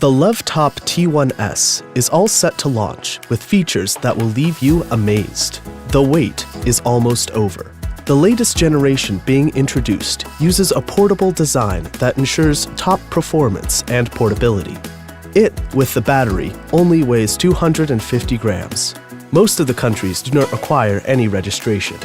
The LeveTop T1S is all set to launch with features that will leave you amazed. The wait is almost over. The latest generation being introduced uses a portable design that ensures top performance and portability. It, with the battery, only weighs 250 grams. Most of the countries do not require any registration.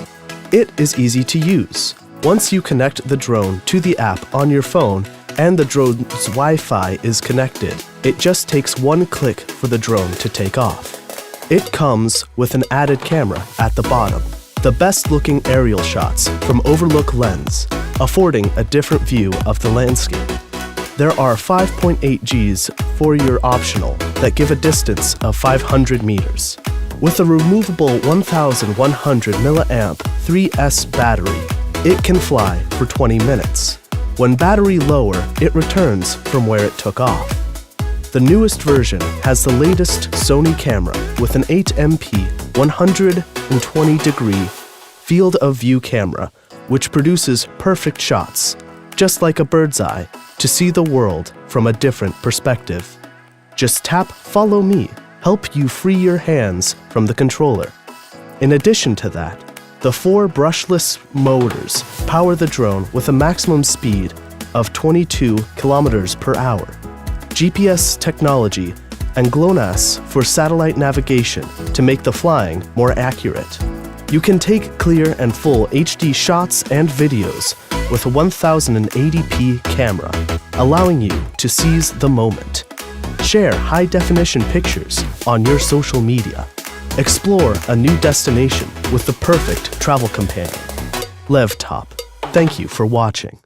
It is easy to use. Once you connect the drone to the app on your phone and the drone's Wi-Fi is connected, it just takes one click for the drone to take off. It comes with an added camera at the bottom, the best-looking aerial shots from overlook lens, affording a different view of the landscape. There are 5.8 Gs for your optional that give a distance of 500 meters. With a removable 1100 mAh 3S battery, it can fly for 20 minutes. When battery lower, it returns from where it took off. The newest version has the latest Sony camera with an 8MP 120-degree field of view camera, which produces perfect shots, just like a bird's eye, to see the world from a different perspective. Just tap Follow Me, help you free your hands from the controller. In addition to that, the 4 brushless motors power the drone with a maximum speed of 22 kilometers per hour, GPS technology, and GLONASS for satellite navigation to make the flying more accurate. You can take clear and full HD shots and videos with a 1080p camera, allowing you to seize the moment. Share high-definition pictures on your social media. Explore a new destination with the perfect travel companion. LeveTop. Thank you for watching.